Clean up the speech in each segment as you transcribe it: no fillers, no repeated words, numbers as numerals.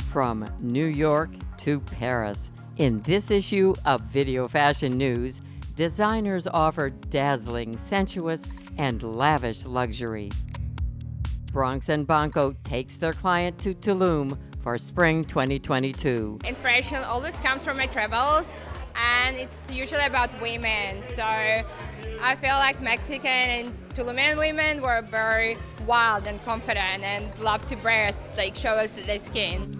From New York to Paris, in this issue of Video Fashion News, designers offer dazzling, sensuous, and lavish luxury. Bronx and Banco takes their client to Tulum for spring 2022. Inspiration always comes from my travels, and it's usually about women. So I feel like Mexican and Tuluman women were very wild and confident and love to breathe, like show us their skin.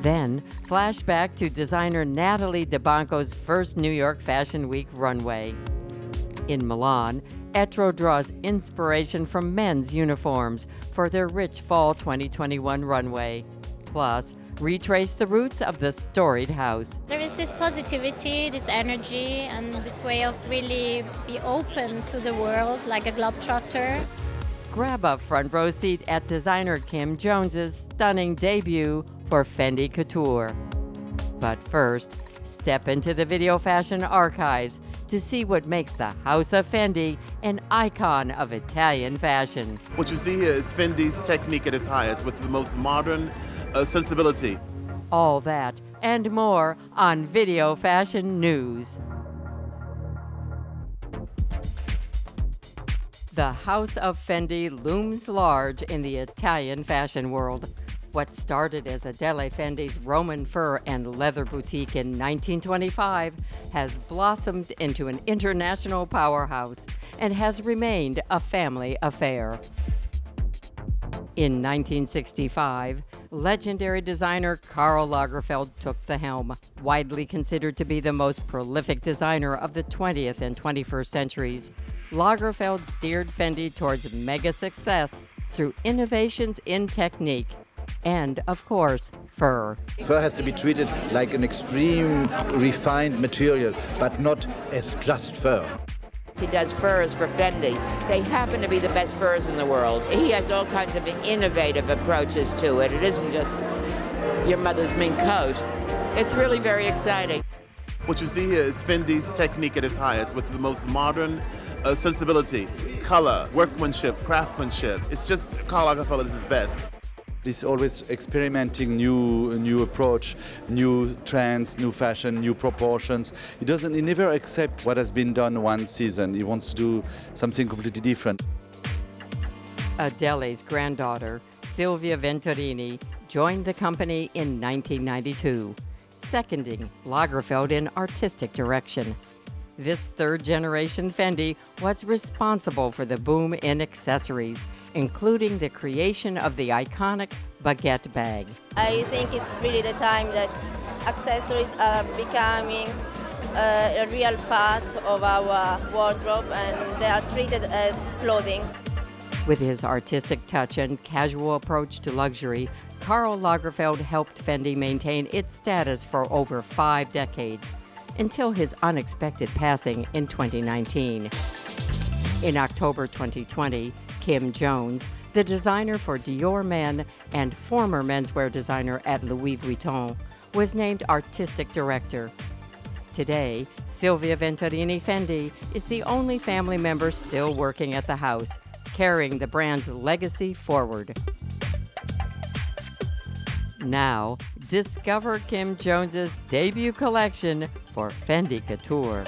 Then, flashback to designer Natalie DeBanco's first New York Fashion Week runway. In Milan, Etro draws inspiration from men's uniforms for their rich fall 2021 runway. Plus, retrace the roots of the storied house. There is this positivity, this energy, and this way of really be open to the world like a globetrotter. Grab a front row seat at designer Kim Jones's stunning debut for Fendi Couture. But first, step into the Videofashion Archives to see what makes the House of Fendi an icon of Italian fashion. What you see here is Fendi's technique at its highest with the most modern sensibility. All that and more on Video Fashion News. The House of Fendi looms large in the Italian fashion world. What started as Adele Fendi's Roman fur and leather boutique in 1925 has blossomed into an international powerhouse and has remained a family affair. In 1965, legendary designer Karl Lagerfeld took the helm. Widely considered to be the most prolific designer of the 20th and 21st centuries, Lagerfeld steered Fendi towards mega success through innovations in technique and, of course, fur. Fur has to be treated like an extreme refined material, but not as just fur. He does furs for Fendi. They happen to be the best furs in the world. He has all kinds of innovative approaches to it. It isn't just your mother's mink coat. It's really very exciting. What you see here is Fendi's technique at its highest with the most modern sensibility, color, workmanship, craftsmanship. It's just Karl Lagerfeld is his best. He's always experimenting new approach, new trends, new fashion, new proportions. He never accepts what has been done one season. He wants to do something completely different. Adele's granddaughter, Silvia Venturini, joined the company in 1992, seconding Lagerfeld in artistic direction. This third-generation Fendi was responsible for the boom in accessories, including the creation of the iconic baguette bag. I think it's really the time that accessories are becoming a real part of our wardrobe, and they are treated as clothing. With his artistic touch and casual approach to luxury, Karl Lagerfeld helped Fendi maintain its status for over 5 decades, until his unexpected passing in 2019. In October 2020, Kim Jones, the designer for Dior Men and former menswear designer at Louis Vuitton, was named artistic director. Today, Silvia Venturini Fendi is the only family member still working at the house, carrying the brand's legacy forward. Now, discover Kim Jones's debut collection for Fendi Couture.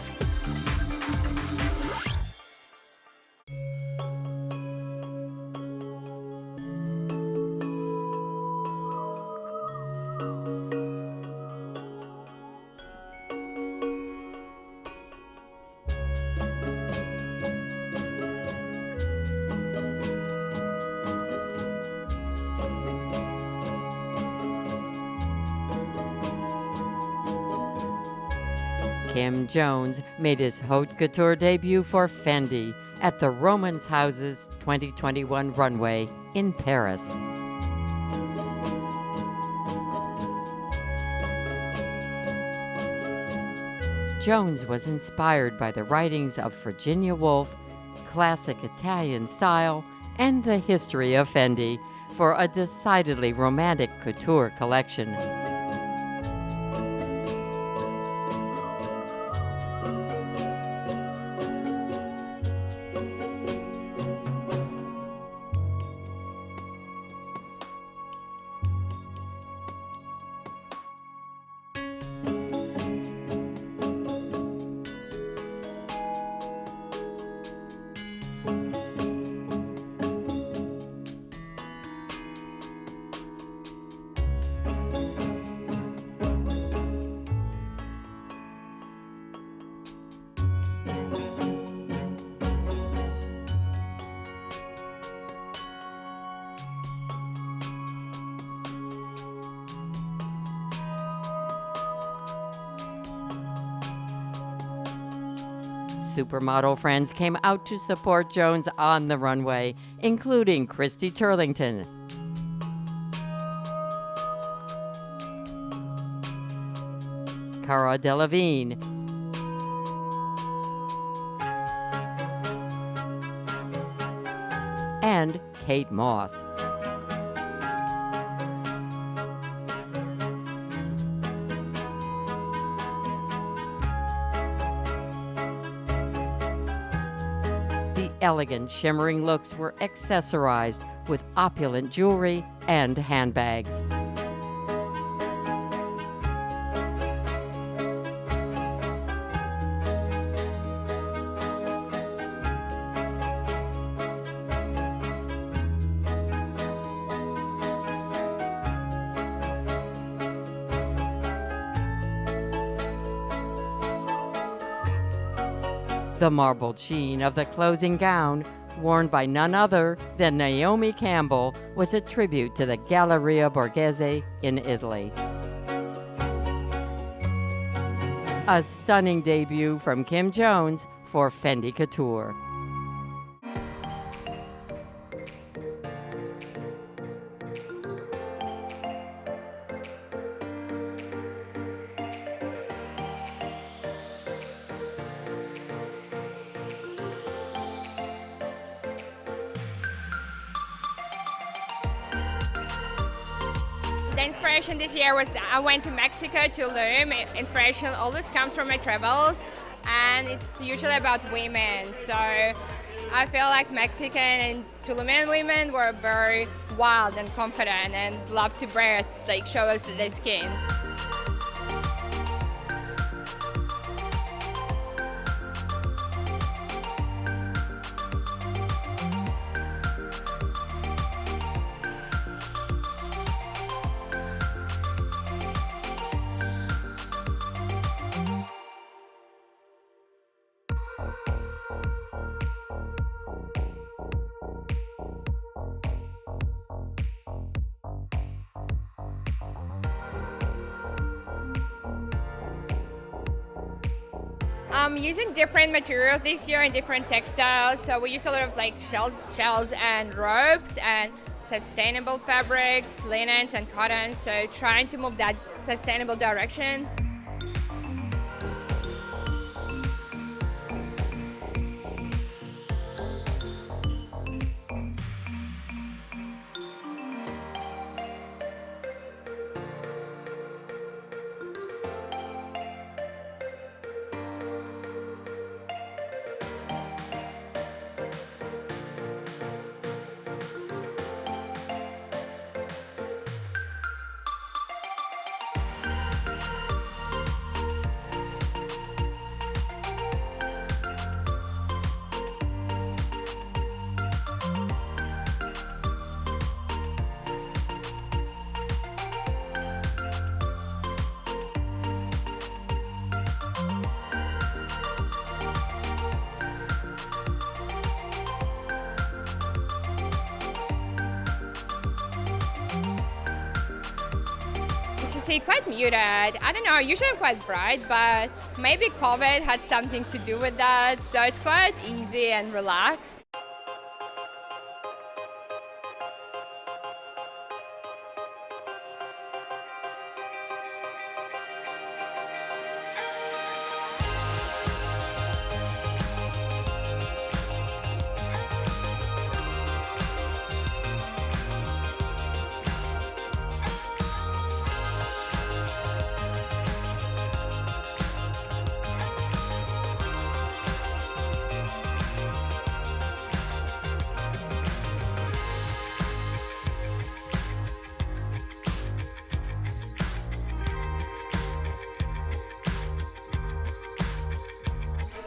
Kim Jones made his haute couture debut for Fendi at the Romans House's 2021 runway in Paris. Jones was inspired by the writings of Virginia Woolf, classic Italian style, and the history of Fendi for a decidedly romantic couture collection. supermodel friends came out to support Jones on the runway, including Christy Turlington. Cara Delevingne, and Kate Moss. The elegant, shimmering looks were accessorized with opulent jewelry and handbags. The marbled sheen of the closing gown, worn by none other than Naomi Campbell, was a tribute to the Galleria Borghese in Italy. A stunning debut from Kim Jones for Fendi Couture. The inspiration this year was I went to Mexico, Tulum. Inspiration always comes from my travels, and it's usually about women. So I feel like Mexican and Tuluman women were very wild and confident and love to breathe, like show us their skin. Using different materials this year and different textiles. So we used a lot of like shells and ropes and sustainable fabrics, linens and cottons. So trying to move that sustainable direction. You see, quite muted. I don't know, usually I'm quite bright, but maybe COVID had something to do with that. So it's quite easy and relaxed.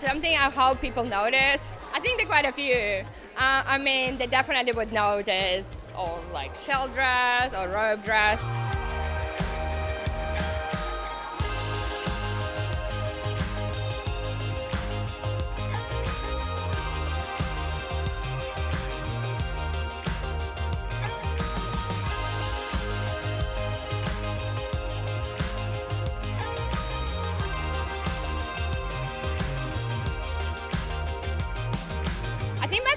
Something I hope people notice. I think there are quite a few. I mean, they definitely would notice, or like shell dress or robe dress.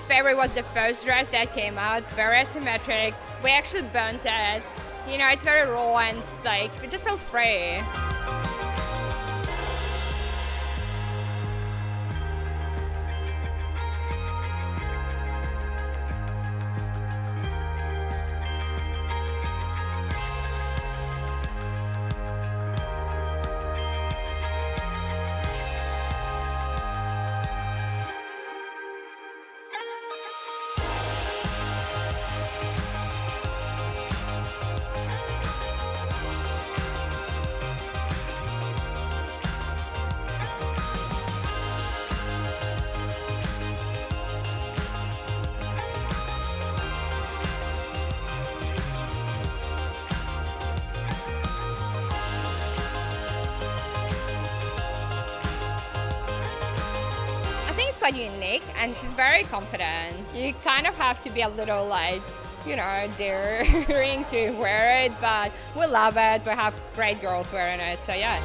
favorite was the first dress that came out, very asymmetric. We actually burnt it. You know, it's very raw and like, it just feels free. Quite unique, and she's very confident. You kind of have to be a little like, you know, daring to wear it, but we love it. We have great girls wearing it, so yeah.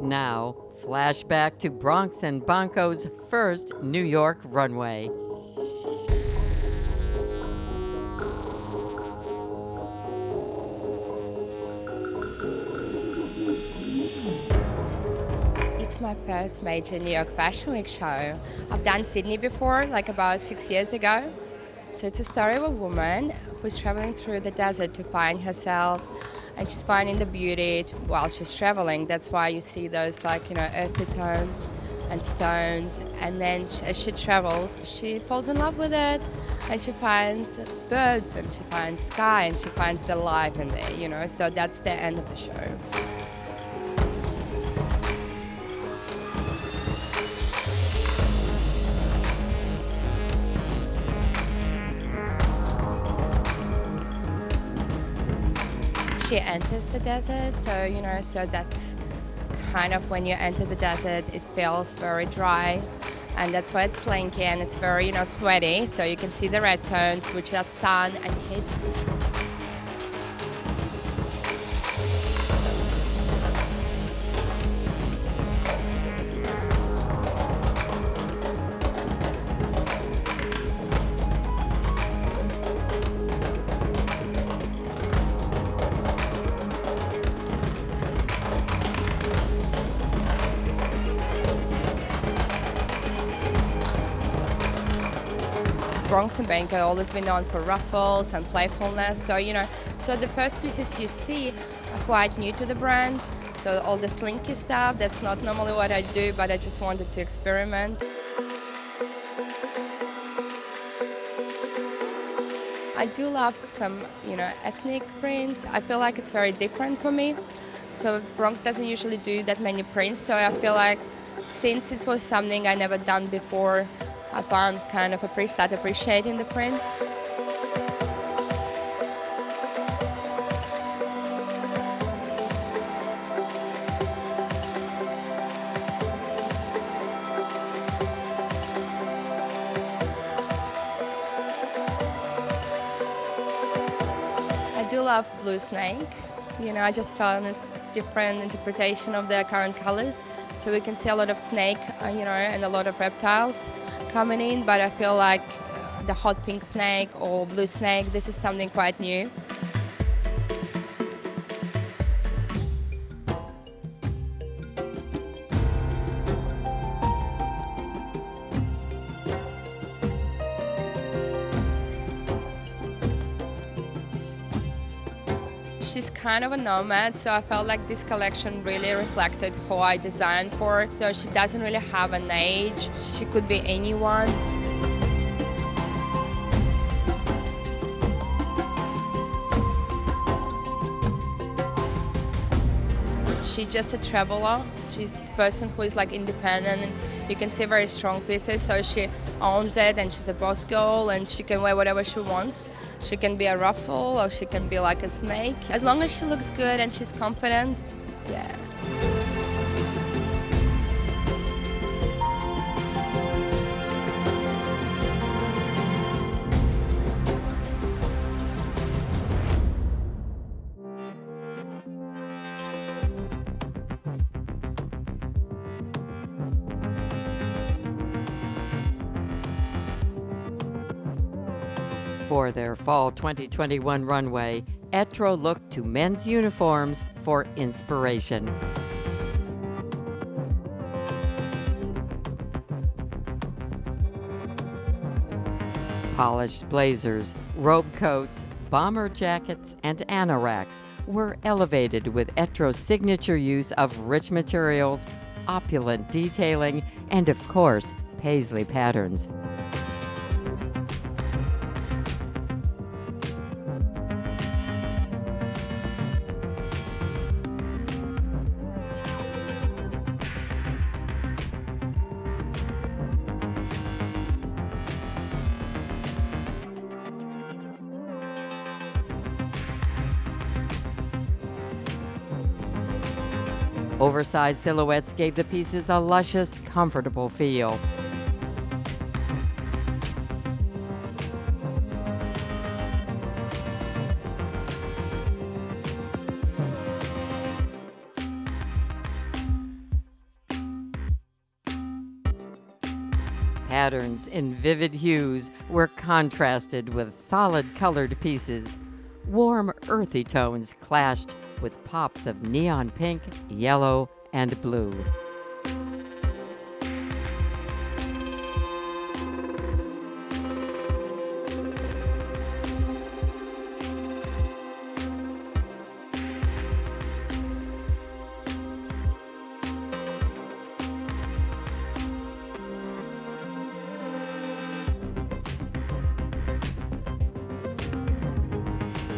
Now, flashback to Bronx and Banco's first New York runway. It's my first major New York Fashion Week show. I've done Sydney before, like about 6 years ago. So it's a story of a woman who's traveling through the desert to find herself, and she's finding the beauty while she's traveling. That's why you see those, like, you know, earthy tones and stones. And then as she travels, she falls in love with it, and she finds birds, and she finds sky, and she finds the life in there, you know. So that's the end of the show. She enters the desert, so you know, so that's kind of when you enter the desert, it feels very dry, and that's why it's slinky and it's very, you know, sweaty. So you can see the red tones, which are sun and heat. Bronx and Banco always been known for ruffles and playfulness, so you know, so the first pieces you see are quite new to the brand. So all the slinky stuff, that's not normally what I do, but I just wanted to experiment. I do love some, you know, ethnic prints. I feel like it's very different for me. So Bronx doesn't usually do that many prints, so I feel like since it was something I never done before, I found kind of start appreciating the print. I do love blue snake. You know, I just found it's different interpretation of the current colors. So we can see a lot of snake, you know, and a lot of reptiles coming in, but I feel like the hot pink snake or blue snake, this is something quite new. She's kind of a nomad, so I felt like this collection really reflected who I designed for. So she doesn't really have an age. She could be anyone. She's just a traveler. She's the person who is like independent, and you can see very strong pieces. So she owns it, and she's a boss girl, and she can wear whatever she wants. She can be a ruffle, or she can be like a snake. As long as she looks good and she's confident, yeah. For their fall 2021 runway, Etro looked to men's uniforms for inspiration. Polished blazers, robe coats, bomber jackets, and anoraks were elevated with Etro's signature use of rich materials, opulent detailing, and of course, paisley patterns. Oversized silhouettes gave the pieces a luscious, comfortable feel. Patterns in vivid hues were contrasted with solid colored pieces. Warm, earthy tones clashed with pops of neon pink, yellow, and blue.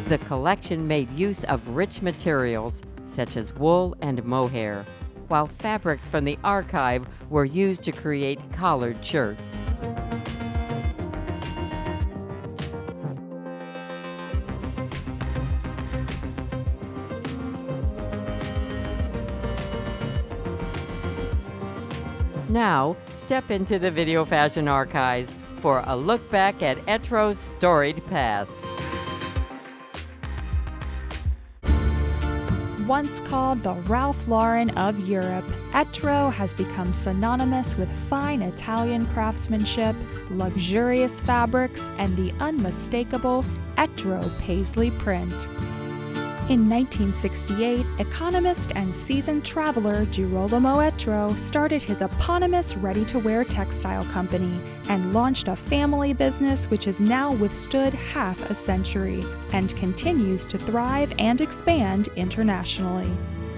The collection made use of rich materials such as wool and mohair, while fabrics from the archive were used to create collared shirts. Now, step into the Videofashion Archives for a look back at Etro's storied past. Once called the Ralph Lauren of Europe, Etro has become synonymous with fine Italian craftsmanship, luxurious fabrics, and the unmistakable Etro paisley print. In 1968, economist and seasoned traveler Girolamo Etro started his eponymous ready-to-wear textile company and launched a family business which has now withstood half a century and continues to thrive and expand internationally.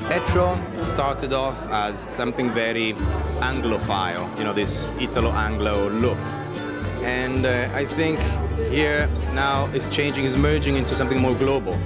Etro started off as something very Anglophile, this Italo-Anglo look. And I think here now it's changing, it's merging into something more global.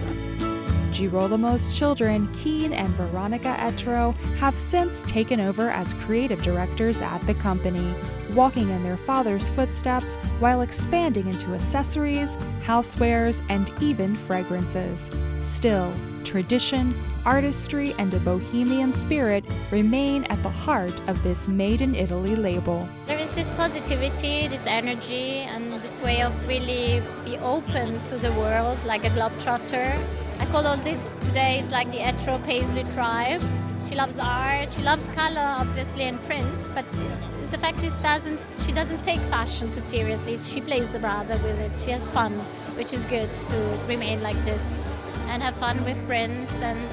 Girolamo's children, Keen and Veronica Etro, have since taken over as creative directors at the company, walking in their father's footsteps while expanding into accessories, housewares, and even fragrances. Still, tradition, artistry, and a bohemian spirit remain at the heart of this Made in Italy label. There is this positivity, this energy, and this way of really be open to the world, like a globetrotter. I call all this today is like the Etro Paisley tribe. She loves art, she loves color, obviously, and prints, but the fact is she doesn't take fashion too seriously. She plays rather with it. She has fun, which is good to remain like this and have fun with prints. And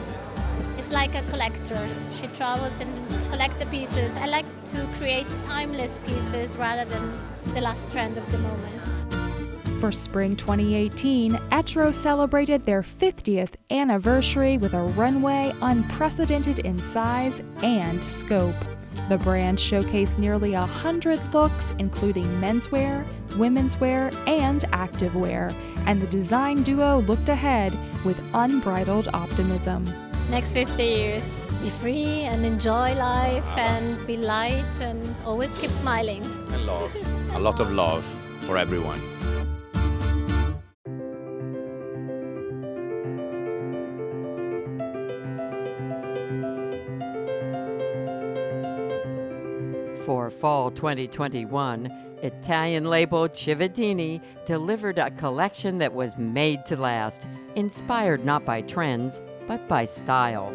it's like a collector. She travels and collects the pieces. I like to create timeless pieces rather than the last trend of the moment. For spring 2018, Etro celebrated their 50th anniversary with a runway unprecedented in size and scope. The brand showcased nearly 100 looks, including menswear, womenswear, and activewear, and the design duo looked ahead with unbridled optimism. Next 50 years, be free and enjoy life and be light and always keep smiling. And love, a lot of love for everyone. For fall 2021, Italian label Cividini delivered a collection that was made to last, inspired not by trends, but by style.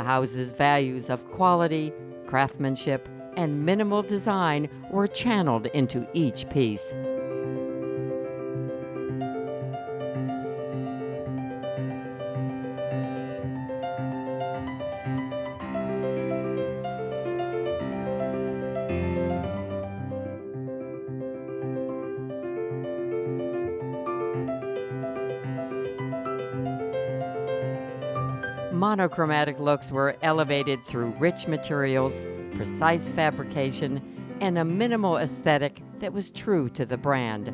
The house's values of quality, craftsmanship, and minimal design were channeled into each piece. Monochromatic looks were elevated through rich materials, precise fabrication, and a minimal aesthetic that was true to the brand.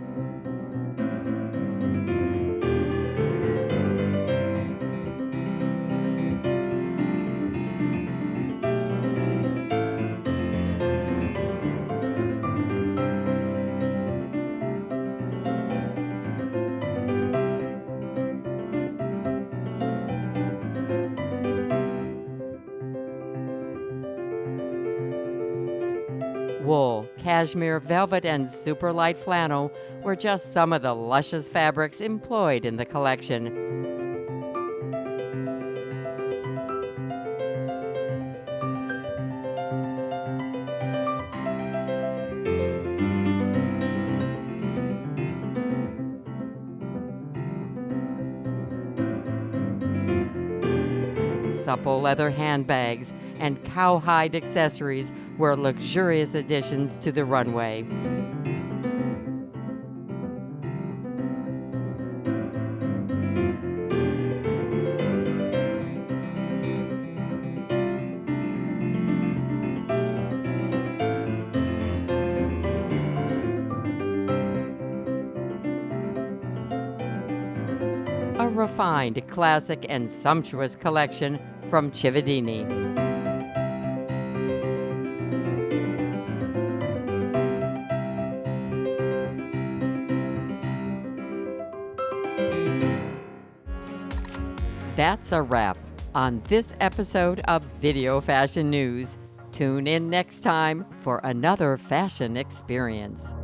Wool, cashmere, velvet, and super light flannel were just some of the luscious fabrics employed in the collection. Supple leather handbags and cowhide accessories were luxurious additions to the runway. A refined, classic, and sumptuous collection from Cividini. That's a wrap on this episode of Video Fashion News. Tune in next time for another fashion experience.